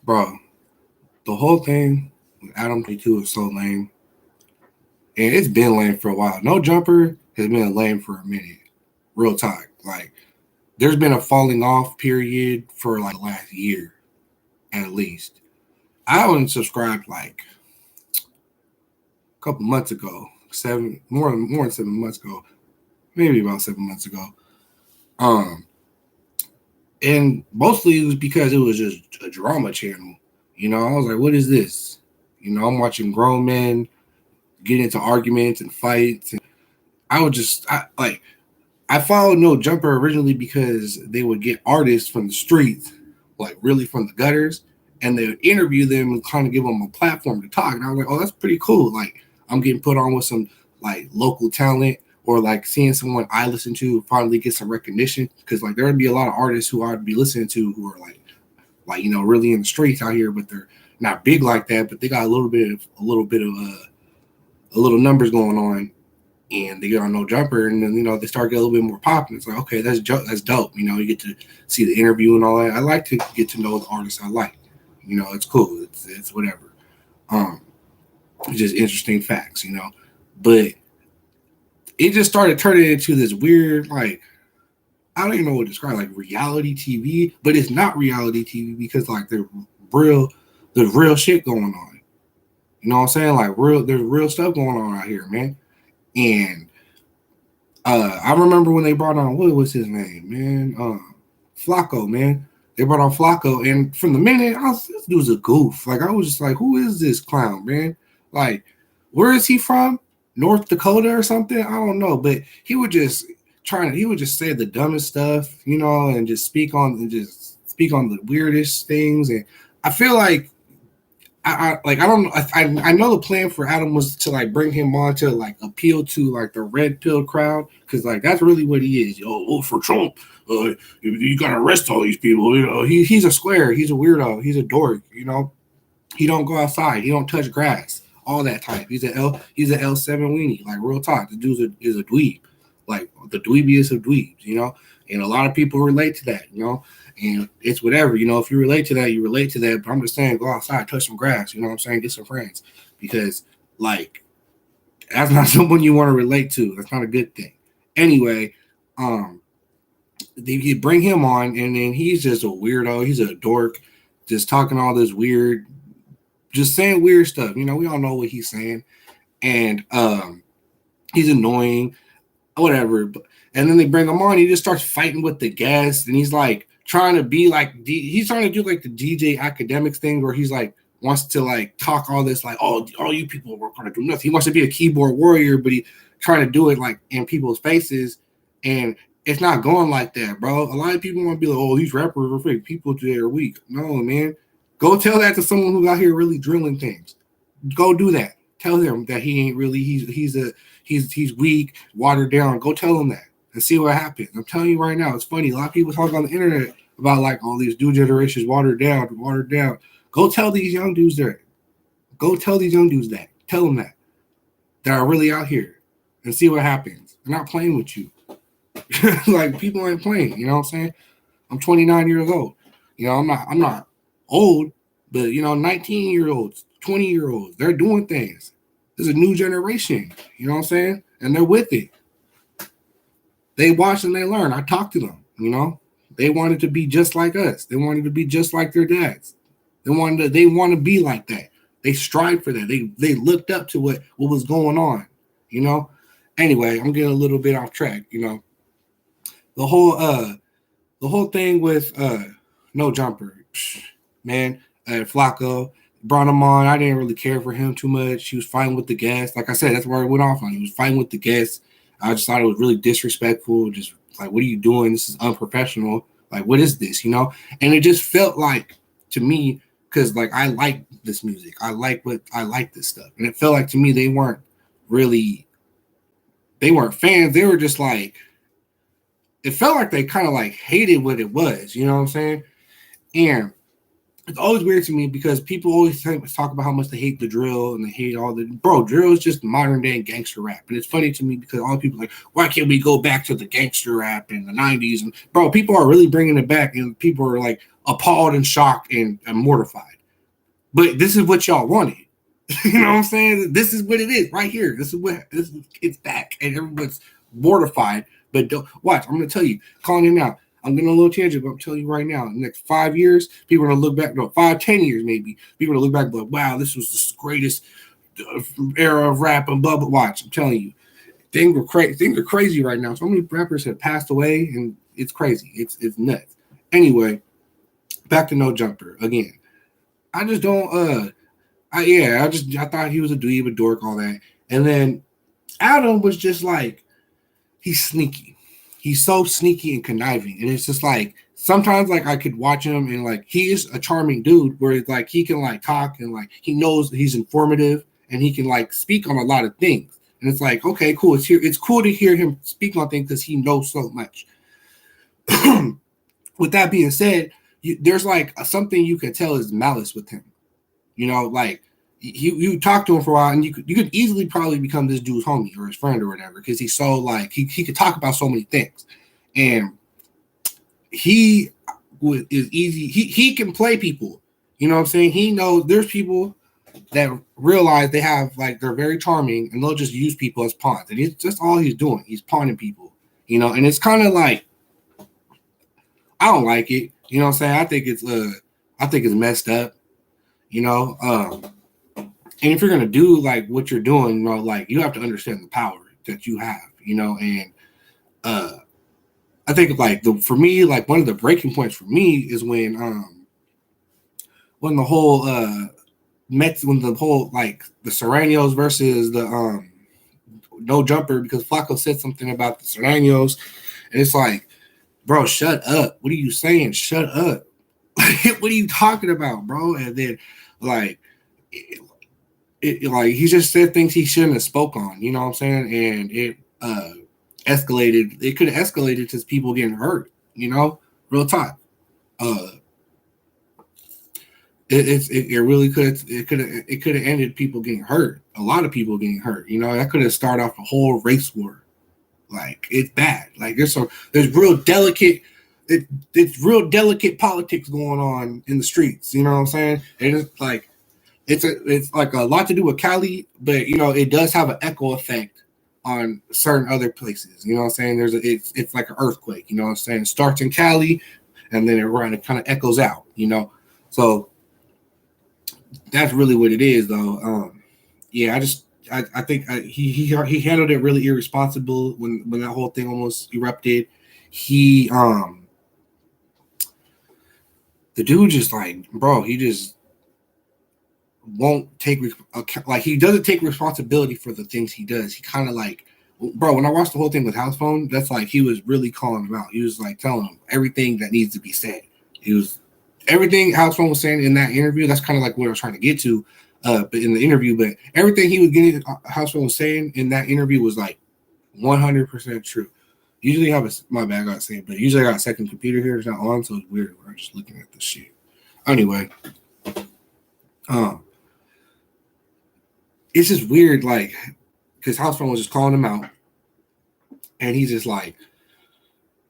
bro. The whole thing with Adam22 is so lame, and it's been lame for a while. No Jumper has been lame for a minute. Real talk, like there's been a falling off period for like the last year at least. I only subscribed like a couple months ago, more than 7 months ago, maybe about 7 months ago. Um, and mostly it was because it was just a drama channel. I was like, what is this? I'm watching grown men get into arguments and fights, and I followed No Jumper originally because they would get artists from the streets, like really from the gutters, and they would interview them and kind of give them a platform to talk. And I was like, oh, that's pretty cool. Like I'm getting put on with some like local talent, or like seeing someone I listen to finally get some recognition. Because like there would be a lot of artists who I'd be listening to who are like really in the streets out here, but they're not big like that, but they got a little bit of a little numbers going on, and they get on No Jumper, and then they start getting a little bit more popping. It's like, okay, that's dope. You get to see the interview and all that. I like to get to know the artists I like. It's cool. It's whatever. Um, it's just interesting facts. But it just started turning into this weird, like, I don't even know what to describe, like reality TV, but it's not reality TV because like there's real shit going on. You know what I'm saying? Like there's real stuff going on out here, man. And I remember when they brought on, what was his name, man? Flacco, man. They brought on Flacco, and from the minute this dude's a goof. Like I was just like, who is this clown, man? Like, where is he from? North Dakota or something? I don't know, but he would just say the dumbest stuff, and just speak on the weirdest things. And I feel like I know the plan for Adam was to like bring him on to like appeal to like the red pill crowd, because like that's really what he is. For Trump, you gotta arrest all these people. He's a square, he's a weirdo, he's a dork. He don't go outside, he don't touch grass, all that type. He's an L7 weenie, like real talk. The dude is a dweeb, like the dweebiest of dweebs. And a lot of people relate to that. And it's whatever, if you relate to that, you relate to that. But I'm just saying, go outside, touch some grass, you know what I'm saying? Get some friends. Because, like, that's not someone you want to relate to. That's not a good thing. Anyway, they bring him on, and then he's just a weirdo. He's a dork, just talking all this weird, just saying weird stuff. We all know what he's saying. And he's annoying, whatever. And then they bring him on, he just starts fighting with the guests, and he's like, trying to be like he's trying to do like the DJ academics thing where he's like wants to like talk all this like, oh, all you people are going to do nothing. He wants to be a keyboard warrior, but he trying to do it like in people's faces, and it's not going like that, bro. A lot of people want to be like, oh, these rappers are fake. People today are weak. No, man. Go tell that to someone who's out here really drilling things. Go do that. Tell them that he ain't really. He's weak, watered down. Go tell him that. And see what happens. I'm telling you right now, it's funny. A lot of people talk on the internet about like all these new generations watered down. Go tell these young dudes that. Go tell these young dudes that. Tell them that. That are really out here. And see what happens. They're not playing with you. Like people ain't playing. You know what I'm saying? I'm 29 years old. I'm not old, but 19-year-olds, 20-year-olds, they're doing things. There's a new generation. You know what I'm saying? And they're with it. They watch and they learn. I talk to them, They wanted to be just like us. They wanted to be just like their dads. They want to be like that. They strive for that. They looked up to what was going on, Anyway, I'm getting a little bit off track, The whole thing with No Jumper, man, Flacco brought him on. I didn't really care for him too much. He was fighting with the guests. Like I said, that's where it went off on. He was fighting with the guests. I just thought it was really disrespectful. Just like, what are you doing? This is unprofessional. Like, what is this? And it just felt like to me, because like I like this music. I like this stuff. And it felt like to me they weren't fans. They were just like, it felt like they kind of like hated what it was. You know what I'm saying? And it's always weird to me because people always talk about how much they hate the drill and they hate all the drill is just modern day gangster rap. And it's funny to me because all people are like, why can't we go back to the gangster rap in the 90s? And people are really bringing it back, and people are like appalled and shocked and mortified. But this is what y'all wanted. You know what I'm saying? This is what it is right here. It's back, and everyone's mortified. But don't watch. I'm gonna tell you, calling it now. I'm getting a little tangent, but I'm telling you right now, in the next 5 years, people are gonna look back, 5-10 years maybe. People are gonna look back and be like, wow, this was the greatest era of rap and blah blah. Watch, I'm telling you, things are crazy right now. So many rappers have passed away, and it's crazy. It's nuts. Anyway, back to Nojumper again. I just don't. I thought he was a dweeb, a dork, all that. And then Adam was just like, he's sneaky. He's so sneaky and conniving. And it's just like, sometimes like I could watch him and like, he is a charming dude where it's like, he can like talk and like, he knows he's informative and he can like speak on a lot of things. And it's like, okay, cool. It's cool to hear him speak on things because he knows so much. With that being said, there's like something you can tell is malice with him. You know, like you talk to him for a while, and you could easily probably become this dude's homie or his friend or whatever, because he's so like he could talk about so many things, and he is easy. He can play people. You know what I'm saying? He knows there's people that realize they have like they're very charming, and they'll just use people as pawns, and it's just all he's doing. He's pawning people. You know, and it's kind of like I don't like it. You know what I'm saying? I think it's messed up. You know, and if you're gonna do like what you're doing, you know, like you have to understand the power that you have, you know, and I think like for me, like one of the breaking points for me is when the whole like the Serranos versus the Nojumper, because Flacco said something about the Serranos, and it's like, bro, shut up. What are you saying? Shut up. What are you talking about, bro? And then like like he just said things he shouldn't have spoke on, you know what I'm saying? And it escalated. It could have escalated to people getting hurt, you know, real talk. It really could have ended people getting hurt, a lot of people getting hurt, you know. That could have started off a whole race war. Like it's bad. Like there's real delicate. It's real delicate politics going on in the streets. You know what I'm saying? And it's like it's like a lot to do with Cali, but you know it does have an echo effect on certain other places. You know what I'm saying? It's like an earthquake. You know what I'm saying? It starts in Cali, and then it kind of echoes out. You know, so that's really what it is, though. Yeah, I think he handled it really irresponsible when that whole thing almost erupted. The dude just like, bro, he just won't take like he doesn't take responsibility for the things he does. He kind of like, bro, when I watched the whole thing with House Phone, that's like he was really calling him out. He was like telling him everything that needs to be said. He was everything House Phone was saying in that interview. That's kind of like what I was trying to get to, but in the interview. But everything he was getting House Phone was saying in that interview was like 100% true. Usually I have my bad, I gotta say, but usually I got a second computer here. It's not on, so it's weird when I'm just looking at this shit. Anyway, it's just weird, like, because House Phone was just calling him out, and he's just like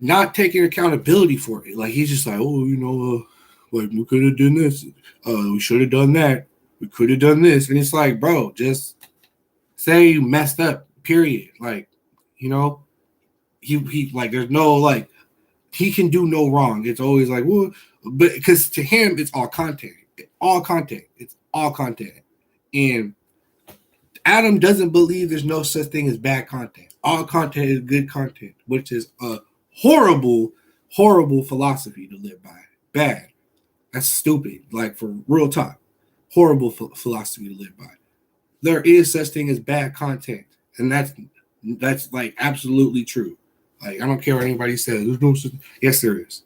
not taking accountability for it. Like he's just like, oh, you know, like we could have done this, we should have done that, we could have done this, and it's like, bro, just say you messed up. Period. Like, you know. He like there's no like he can do no wrong. It's always like, well, but because to him it's all content. It's all content. And Adam doesn't believe there's no such thing as bad content. All content is good content, which is a horrible philosophy to live by. Bad. That's stupid. Like for real talk. Horrible philosophy to live by. There is such thing as bad content, and that's like absolutely true. Like, I don't care what anybody says. There's no such. Yes, there is.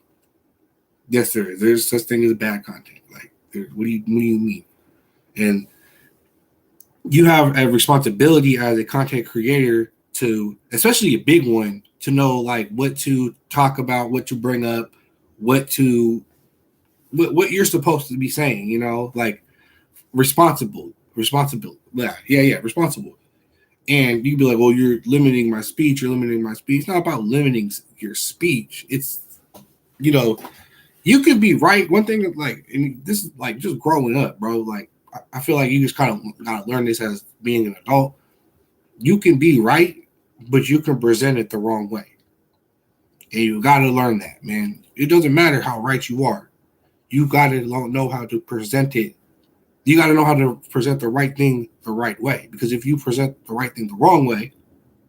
Yes, there is. There's such thing as bad content. Like, what do you mean? And you have a responsibility as a content creator to, especially a big one, to know like what to talk about, what to bring up, what you're supposed to be saying. You know, like responsible. Yeah, responsible. And you'd be like, well, you're limiting my speech. It's not about limiting your speech. It's, you know, You could be right. One thing, like, and this is like just growing up, bro. Like, I feel like you just kind of gotta learn this as being an adult. You can be right, but you can present it the wrong way, and you gotta learn that, man. It doesn't matter how right you are. You gotta know how to present it. You gotta know how to present the right thing the right way. Because if you present the right thing the wrong way,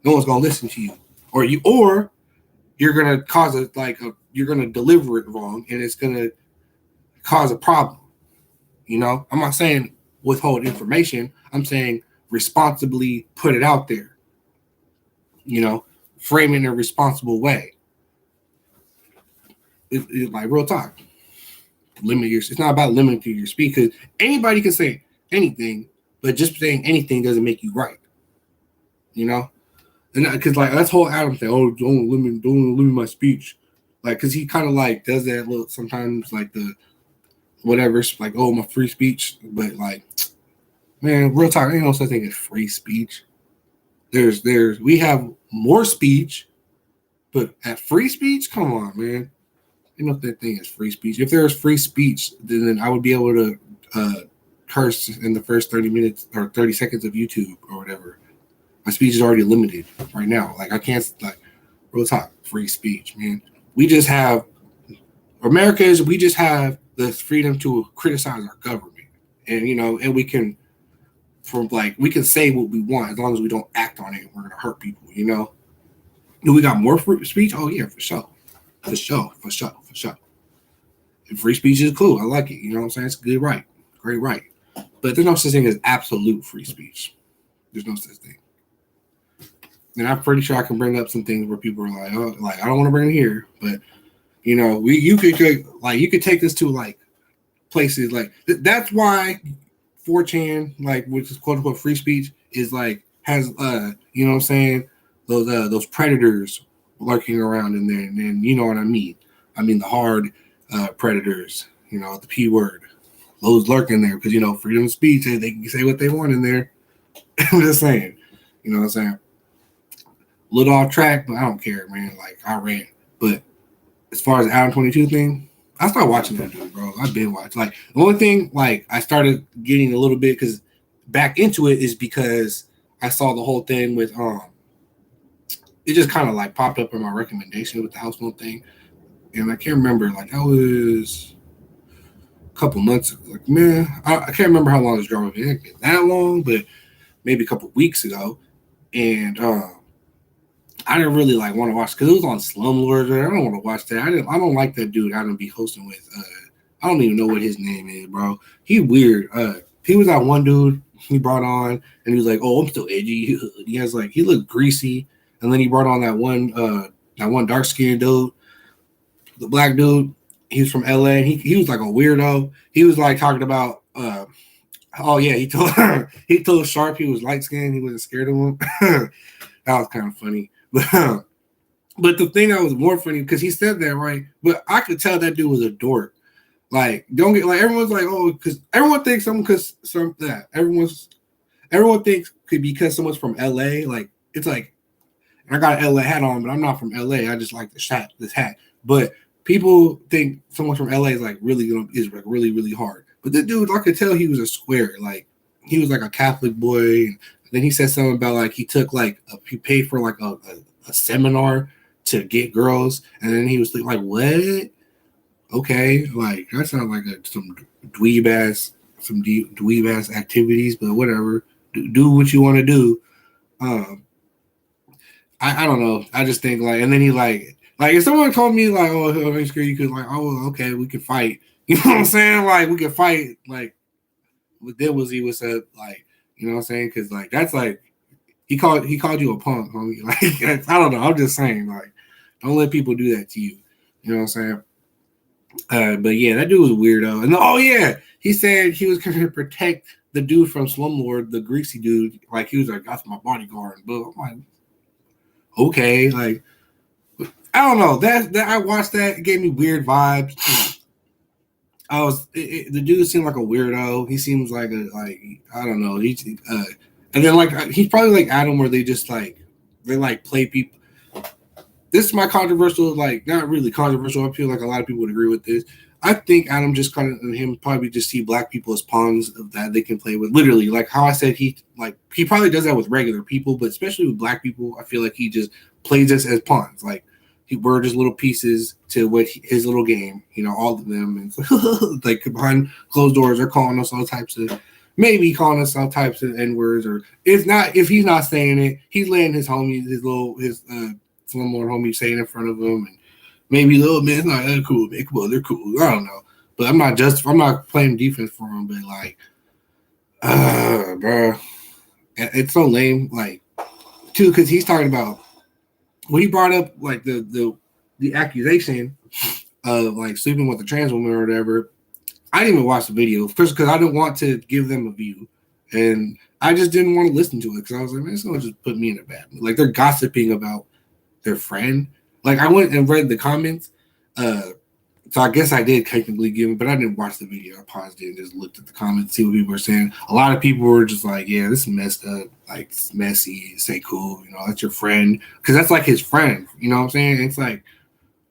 no one's gonna listen to you, or you're gonna cause you're gonna deliver it wrong, and it's gonna cause a problem. I'm not saying withhold information. I'm saying responsibly put it out there. Frame it in a responsible way. Like real talk. It's not about limiting your speech, because anybody can say anything, but just saying anything doesn't make you right. And because like that's whole Adam thing. Oh, don't limit my speech. Like, because he kind of like does that look sometimes, like the whatever, like, oh, my free speech. But like, man, real talk, ain't no such thing as free speech. We have more speech, but at free speech, come on, man. You know if that thing is free speech. If there was free speech, then I would be able to curse in the first 30 minutes or 30 seconds of YouTube or whatever. My speech is already limited right now. Like, I can't, like, real talk, free speech, man. We just have the freedom to criticize our government. And, and we can say what we want as long as we don't act on it. We're going to hurt people, Do we got more free speech? Oh, yeah, for sure. For sure. And free speech is cool. I like it. You know what I'm saying? It's a good right. Great right. But there's no such thing as absolute free speech. There's no such thing. And I'm pretty sure I can bring up some things where people are like, oh, like, I don't want to bring it here. But, you could take this to, like, places. Like, that's why 4chan, like, which is quote-unquote free speech, is, like, has, you know what I'm saying, those predators lurking around in there. And you know what I mean. I mean the hard predators, the P word. Those lurking there because, freedom of speech, they can say what they want in there. I'm just saying. You know what I'm saying? A little off track, but I don't care, man. Like, I ran. But as far as the adam22 thing, I started watching that dude, bro. I've been watching. Like, the only thing, like, I started getting a little bit because back into it is because I saw the whole thing with it just kind of like popped up in my recommendation with the house phone thing, and I can't remember, like, that was a couple months ago. Like, man, I can't remember how long this drama been. It didn't that long, but maybe a couple weeks ago, and I didn't really like want to watch because it was on Slumlord. I don't want to watch that. I don't like that dude. I don't be hosting with. I don't even know what his name is, bro. He weird. He was that one dude he brought on, and he was like, "Oh, I'm still edgy." He has like he looked greasy, and then he brought on that one dark skinned dude, the black dude. He was from LA. And he was like a weirdo. He was like talking about. Oh yeah, he told Sharp he was light skinned. He wasn't scared of him. That was kind of funny. But the thing that was more funny, because he said that, right? But I could tell that dude was a dork. Like, don't get like everyone's like, oh, because everyone thinks everyone thinks because someone's from LA, like it's like I got an LA hat on, but I'm not from LA. I just like this hat. But people think someone from LA is like really really hard. But this dude, I could tell he was a square. Like, he was like a Catholic boy. And then he said something about like he paid for like a seminar to get girls, and then he was like, "What? Okay, like that sounds like some dweeb ass activities, but whatever. Do what you want to do." I don't know. I just think like, and then he like if someone told me like, "Oh, make sure you could like, oh, okay, we can fight." You know what I'm saying? Like, we can fight. Like, what then was he was like, you know what I'm saying? Because like that's like he called you a punk, homie. Like, I don't know. I'm just saying, like, don't let people do that to you. You know what I'm saying? But yeah, that dude was a weirdo. And oh yeah, he said he was going to protect the dude from Slumlord, the greasy dude. Like, he was like, "That's my bodyguard." But I'm like, okay, like, I don't know. That I watched that. It gave me weird vibes. The dude seemed like a weirdo. He seems like I don't know. And then like he's probably like Adam, where they just like play people. this is my controversial, like not really controversial. I feel like a lot of people would agree with this. I think Adam just kind of him probably just see black people as pawns of that they can play with. Literally, like how I said, he probably does that with regular people, but especially with black people, I feel like he just plays us as pawns. Like we're just little pieces to his little game. You know, all of them, and like behind closed doors, they're calling us all types of, maybe calling us all types of N words, or if he's not saying it, he's letting his homies, his slumlord homie say it in front of him, and maybe a little bit, it's not that cool, man. Come on, they're cool. I don't know. But I'm not playing defense for him, but like, bro. It's so lame, like, too, because he's talking about when he brought up like the accusation of like sleeping with a trans woman or whatever. I didn't even watch the video first because I didn't want to give them a view, and I just didn't want to listen to it because I was like, man, it's gonna just put me in a bad mood. Like they're gossiping about their friend. Like I went and read the comments, so I guess I did technically give him, but I didn't watch the video. I paused it and just looked at the comments, see what people were saying. A lot of people were just like, "Yeah, this is messed up. Like it's messy. It's ain't cool. You know, that's your friend because that's like his friend. You know what I'm saying? It's like,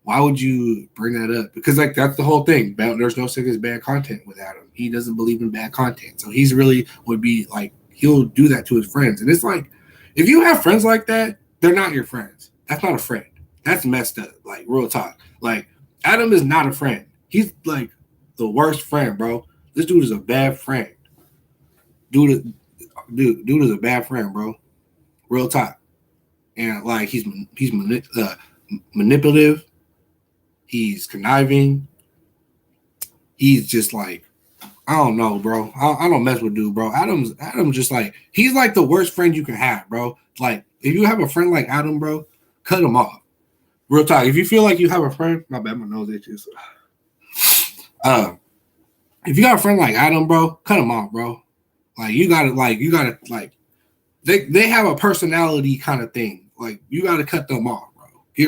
why would you bring that up? Because like that's the whole thing. There's no such as bad content with Adam. He doesn't believe in bad content, so he's really would be like he'll do that to his friends. And it's like, if you have friends like that, they're not your friends. That's not a friend. That's messed up. Like real talk. Like Adam is not a friend. He's like the worst friend, bro. This dude is a bad friend. Dude is a bad friend, bro. Real talk. And like he's manipulative. He's conniving. He's just like, I don't know, bro. I don't mess with dude, bro. Adam's just like, he's like the worst friend you can have, bro. Like if you have a friend like Adam, bro, cut him off. Real talk. If you feel like you have a friend, my bad, my nose itches. If you got a friend like Adam, bro, cut him off, bro. Like you gotta they have a personality kind of thing. Like you gotta cut them off, bro.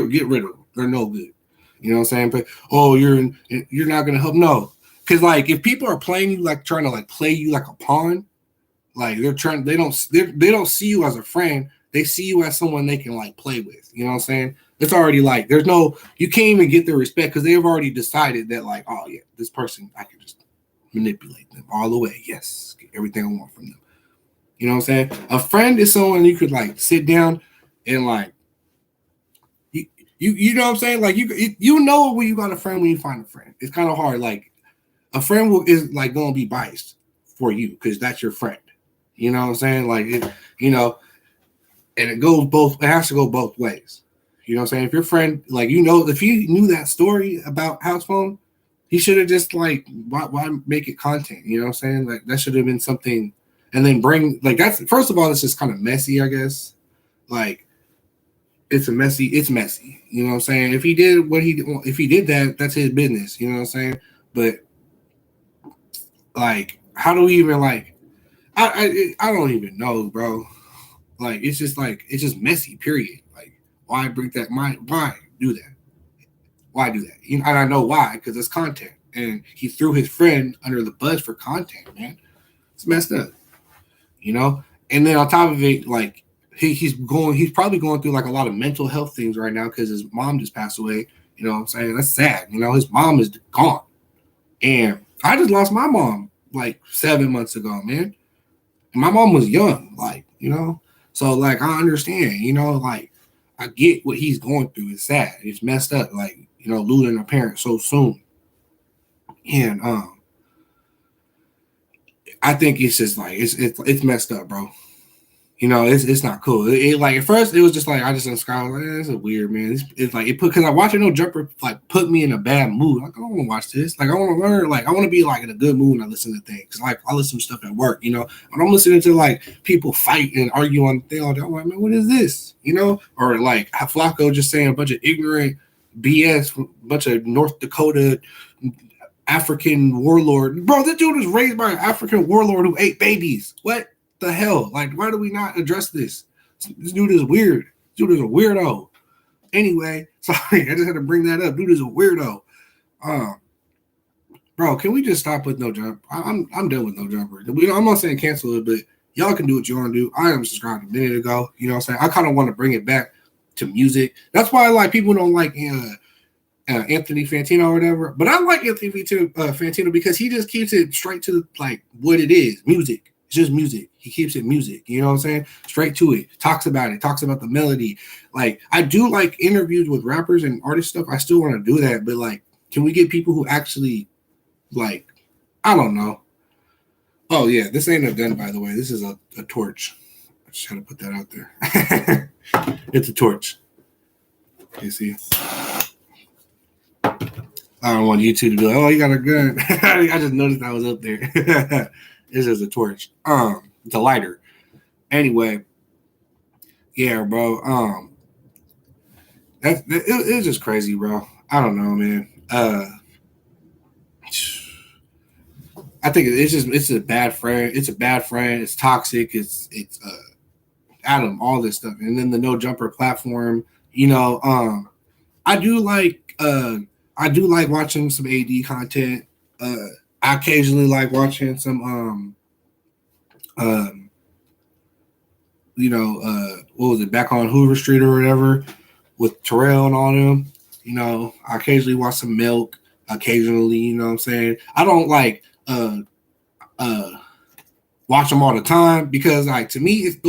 Get rid of them. They're no good. You know what I'm saying? But you're not gonna help. No, because like if people are playing you like trying to like play you like a pawn, like they don't see you as a friend. They see you as someone they can like play with. You know what I'm saying? It's already like you can't even get their respect because they've already decided that like, oh yeah, this person I can just manipulate them all the way. Yes, get everything I want from them. You know what I'm saying? A friend is someone you could like sit down and like you know what I'm saying? Like you know when you got a friend when you find a friend. It's kind of hard. Like a friend is like gonna be biased for you because that's your friend. You know what I'm saying? Like and it has to go both ways. You know what I'm saying? If your friend, like, if he knew that story about House Phone, he should have just, like, why make it content? You know what I'm saying? Like, that should have been something, and then that's, first of all, it's just kind of messy, I guess. Like, it's messy. You know what I'm saying? If he did that, that's his business. You know what I'm saying? But, like, how do we even, like, I don't even know, bro. Like, it's just messy, period. Like, why bring that? Why do that? Why do that? And I know why, because it's content. And he threw his friend under the bus for content, man. It's messed up. You know? And then on top of it, like, he's probably going through, like, a lot of mental health things right now because his mom just passed away. You know what I'm saying? That's sad. You know, his mom is gone. And I just lost my mom, like, 7 months ago, man. And my mom was young, like, you know? So, like, I understand, you know, like, I get what he's going through. It's sad. It's messed up, like, you know, losing a parent so soon. And I think it's just like it's messed up, bro. You know, it's not cool. Like at first it was just like I just unsubscribed. Like, this is weird, man. It's like because I watch Nojumper like put me in a bad mood. Like I don't want to watch this. Like I want to learn. Like I want to be like in a good mood when I listen to things. Like I listen to stuff at work. You know, when I'm listening to like people fight and argue on things all day, I'm like, man, what is this? You know, or like Flacco just saying a bunch of ignorant BS, a bunch of North Dakota African warlord. Bro, this dude was raised by an African warlord who ate babies. What the hell? Like, why do we not address this? This dude is weird. This dude is a weirdo. Anyway, sorry, I just had to bring that up. Dude is a weirdo. Bro, can we just stop with Nojumper? I'm done with Nojumper. I'm not saying cancel it, but y'all can do what you want to do. I am subscribed a minute ago. You know what I'm saying? I kind of want to bring it back to music. That's why like people don't like Anthony Fantino or whatever. But I like Anthony Fantino because he just keeps it straight to like what it is, music. It's just music. He keeps it music. You know what I'm saying? Straight to it. Talks about it. Talks about the melody. Like I do like interviews with rappers and artist stuff. I still want to do that, but like, can we get people who actually like? I don't know. Oh yeah, this ain't a gun, by the way. This is a torch. I just had to put that out there. It's a torch. You see? I don't want YouTube to be like, oh, you got a gun. I just noticed I was up there. This is a torch. It's a lighter. Anyway, yeah, bro. It's just crazy, bro. I don't know, man. I think it's a bad friend. It's a bad friend. It's toxic. It's Adam, all this stuff, and then the Nojumper platform. You know, I do like watching some AD content. I occasionally like watching some what was it, back on Hoover Street or whatever with Terrell and all them. You know, I occasionally watch some Milk. Occasionally, you know what I'm saying? I don't like watch them all the time because like to me those